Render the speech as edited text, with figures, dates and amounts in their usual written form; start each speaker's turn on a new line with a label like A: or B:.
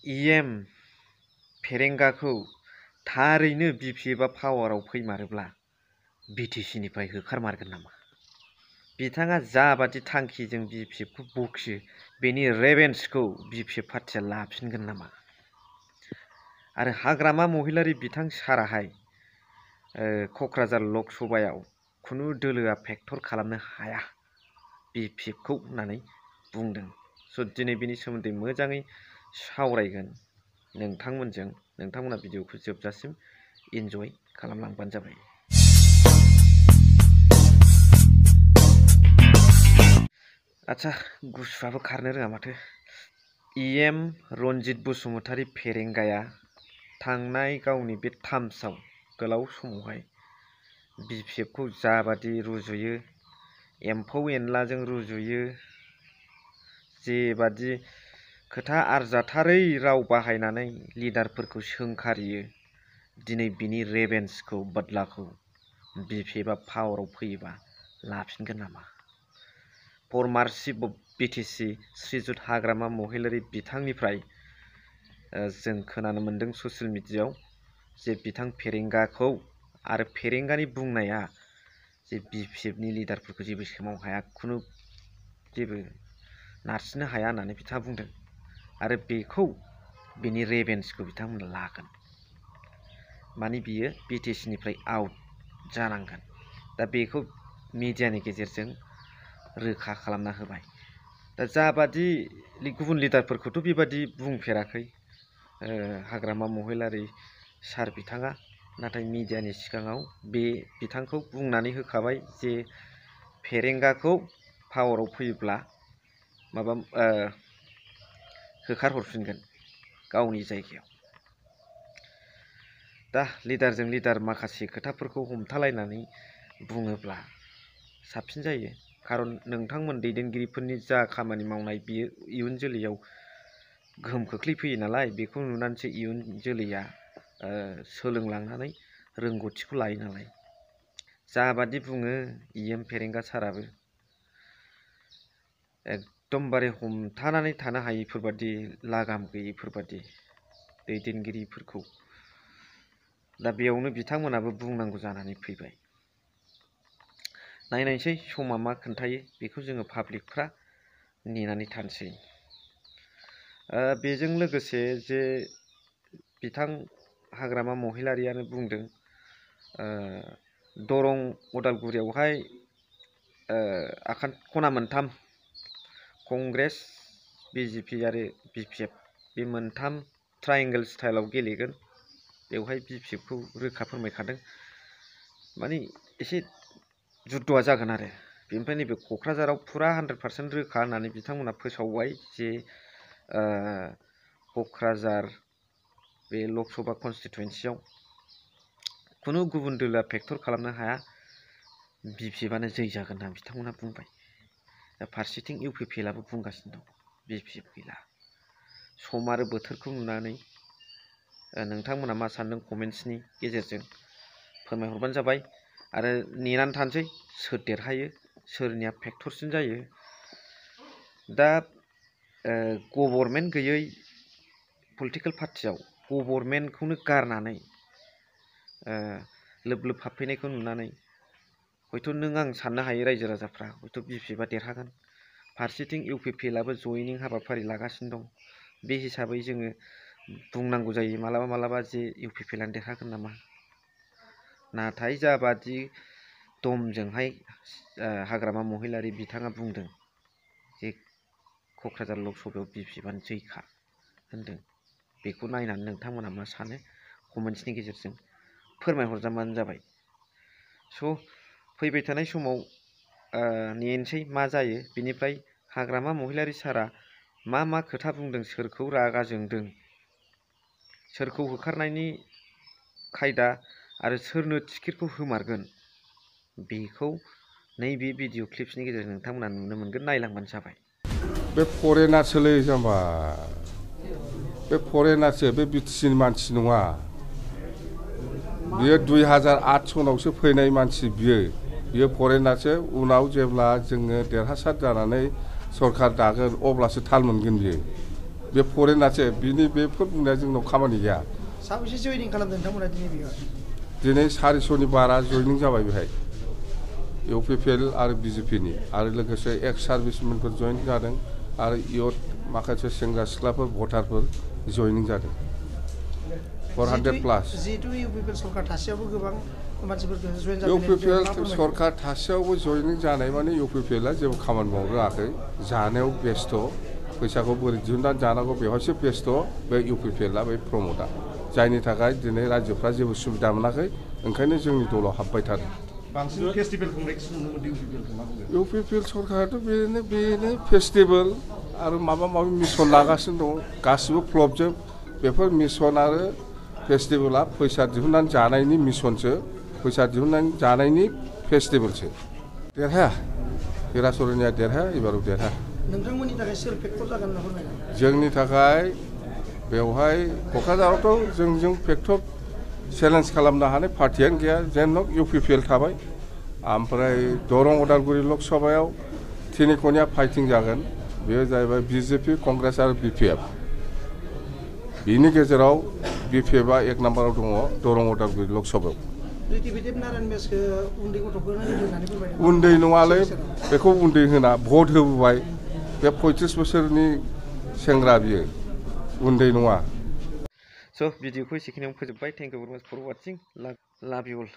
A: EM फेरेंगाखौ थारैनो BPFआ पावाराव फैमारोब्ला BTCनिफ्राय होखारमारगोन नामा? बिथाङा जाबादि थांखिजों BPFखौ बखियो बेनि रेभेन्सखौ BPF पार्टिया लाफिनगोन नामा? आरो हाग्रामा महिलारि बिथां साराहाय क'क्राझार लकसभायाव खुनु दोलोआ फेक्टर खालामनो हाया BPFखौ होननानै बुंदों। स' दिनै बेनि सोमोन्दै मोजाङै सावरायगोन नोंथांमोनजों। नोंथांमोना भिडिअखौ जोबजासिम इन्जय खालामलांबानो जाबाय। आच्छा, गुसुआबो खारनो रोङा माथो। EM रन्जित बसुमतारी फेरेंगाया थांनाय गावनि बे टार्म्सआव गोलाव समावहाय BPFखौ जाबादि रुजुयो, एम्फौ एनलाजों रुजुयो, जेबादि खोथा आरजाथारै राव बाहायनानै लिडारफोरखौ सोंखारियो, दिनै बिनि रेभेन्सखौ बदलाखौ BPFआ पावाराव फैयोबा लाफिनगोन नामा? फर्मार चिफ अफ BTC श्रीजुत हाग्रामा महिलारि बिथांनिफ्राय जों खोनानो मोन्दों ससियेल मिडियायाव जे बिथां फेरेंगाखौ आरो फेरेंगानि बुंनाया जे BPFनि लिडारफोरखौ जेबो सोमावनो हाया, खुनु जेबो नारसिननो हाया होननानै बिथाङा बुंदों आरो बेखौ बिनि रेभेन्सखौ बिथांमोना लागोन। माने बियो BTCनिफ्राय आउट जानांगोन। दा बेखौ मिडियानि गेजेरजों रोखा खालामना होबाय। दा जाबादि गुबुन लिडारफोरखौथ' बेबादि बुंफेराखै हाग्रामा महिलारि सार बिथाङा, नाथाय मिडियानि सिगाङाव बे बिथांखौ बुंनानै होखाबाय जे फेरेंगाखौ पावाराव फैयोब्ला माबा होखारहरफिनगोन गावनि जायगायाव। दा लिडारजों लिडार माखासे खोथाफोरखौ हमथालायनानै बुङोब्ला साबसिन जायो। खारन नोंथांमोन दैदेनगिरिफोरनि जा खामानि मावनाय बियो इयुन जोलैयाव गोहोम खोख्लैफैयो नालाय, बेखौ नुनानैसो इयुन जोलैया सोलोंलांनानै रोंगौथिखौ लायो नालाय। जाबादि बुङो EM फेरेंगा साराबो एकदमबारे हमथानानै थानो हायैफोरबादि, लागाम गैयैफोरबादि दैदेनगिरिफोरखौ। दा बेयावनो बिथांमोनाबो बुंनांगौ जानानै फैबाय। नायनायसै समा मा खोन्थायो, बेखौ जोङो पाब्लिकफ्रा नेनानै थानोसै। बेजों लोगोसे जे बिथां हाग्रामा महिलारियानो बुंदों दरं उदालगुरियावहाय खना मोनथाम कंग्रेस, BJP आरो BPF बे मोनथाम ट्रायंगोल स्टाइलाव गेलेगोन। बेवहाय BPFखौ रोखा फोरमायखादों। माने एसे जुद्धआ जागोन आरो बेनिफ्राय नैबे क'क्राझाराव फुरा 100% रोखा होननानै बिथांमोना फोसावबाय जे क'क्राझार बे लकसभा कनस्टिटुवेन्सियाव खुनु गुबुन दोलोआ फेक्टर खालामनो हाया, BPFआनो जै जागोन होनना बिथांमोना बुंबाय। दा फारसेथिं UPPLआबो बुंगासिनो दं BPF गैला। सम आरो बोथोरखौ नुनानै नोंथांमोना मा सान्दों कमेन्ट्सनि गेजेरजों फोरमायहरबानो जाबाय। आरो नेनानै थानोसै सोर देरहायो, सोरनिया फेक्टरसिन जायो। दा गभर्नमेन्ट गैयै पलिटिकेल पार्टियाव गभर्नमेन्टखौनो गारनानै लोब लोब हाबफैनायखौ नुनानै हयथ' नों आं साननो हायो रायजो राजाफ्रा हयथ' BPFआ देरहागोन। फारसेथिं UPPLआबो जयनिं हाबाफारि लागासिनो दं। बे हिसाबै जोङो बुंनांगौ जायो मालाबा मालाबा जे UPPLआनो देरहागोन नामा। नाथाय जाबादि दमजोंहाय हाग्रामा महिलारि बिथाङा बुंदों जे क'क्राझार लकसभायाव BPFआनो जैखा होनदों, बेखौ नायनानै नोंथांमोना मा सानो कमेन्ट्सनि गेजेरजों फोरमायहरजाबानो जाबाय। स' फैबाय थानाय समाव नेनोसै मा जायो। बेनिफ्राय हाग्रामा महिलारि सारा मा मा खोथा बुंदों, सोरखौ रागा जोंदों, सोरखौ होखारनायनि खायदा आरो सोरनो टिकेटखौ होमारगोन, बेखौ नैबे भिडिअ क्लिप्सनि गेजेरजों नोंथांमोना नुनो मोनगोन। नायलांबानो जाबाय।
B: बे फरेनार्सलै जाम्बा, बे फरेनार्सो, बे BTCनि मानसि नङा। बियो 2008 सनावसो फैनाय मानसि बियो फरेनार्सो। उनाव जेब्ला जोङो देरहासार जानानै सरकार दागोन अब्लासो थाल मोनगोन बियो। बे फरेनासो बिनि बेफोर बुंनाया जोंनाव खामानि गैया
C: साबेसे जयनिं खालामदों नोंथांमोना दिनै बेयाव
B: दिनै 400नि बारा जयनिं जाबाय बेहाय इउपिपिएल आरो बिजेपिनि आरो लोगोसे एक्स सार्भिसमेनफोर जयेन जादों आरो इयुथ माखासे सेंग्रा सिख्लाफोर भटारफोर जयनिं जादों 400 प्लास
C: जिहेतु इउपिपिएल सरकार थासेयावबो गोबां मानसिफोरखौ जयेन जादों
B: इउपिपिएल सरकार थासेयावबो जयनिं जानाय माने इउपिपिएलआ जेबो खामानि मावनो रोङाखै जानायाव बेस्थ' फैसाखौ बोरै दिहुननानै जानांगौ बेवहायसो बेस्थ' बे इउपिपिएलआ बे प्रमदआ जायनि थाखाय दिनै रायजोफ्रा जेबो सुबिदा मोनाखै ओंखायनो जोंनि दलाव हाबबाय थादों
D: बांसिन फेस्टिभेल खुंनायखौ नुनो मोन्दों इउपिपिएलखौ मा बुङो
B: इउपिपिएल सरकाराथ' बेनो फेस्टिभेल आरो माबा माबि मिसन लागासिनो दं गासिबो फ्लपजोब बेफोर मिसन आरो फेस्टिभेला फैसा दिहुननानै जानायनि मिसनसो फैसा दिहुननानै जानायनि फेस्टिभेलसो देरहाया हिराचरनिया देरहाया एबाराव देरहाया
C: नोंथांमोननि थाखाय सोर फेक्टर जागोन होनना फोरमायगोन
B: जोंनि थाखाय बेवहाय क'क्राझारावथ' जोंजों फेक्टर चेलेन्ज खालामनो हानाय पार्टियानो गैया जेन इउपिपिएल थाबाय ओमफ्राय दरं उदालगुरि लक सभायाव तिनिखनिया फाइटिं जागोन बेयो जाहैबाय बिजेपि कंग्रेस आरो बिपिएफ बिनि गेजेराव बिपिएफआ 1 नाम्बाराव दङ दरं उदालगुरि लक सभायाव
C: रिटिभिटेड नारायण बेसखौ उन्दै गथ'फोरनो होदों होननानै फोरमायदों
B: उन्दै नङालै बेखौ उन्दै होना भट होबोबाय बे 35 बोसोरनि सेंग्रा बियो उन्दै नङा
A: स' भिडिअखौ एसेखिनियावनो फोजोबबाय थेंक इउ भेरि माच फर वाचिं लाभ इउ अल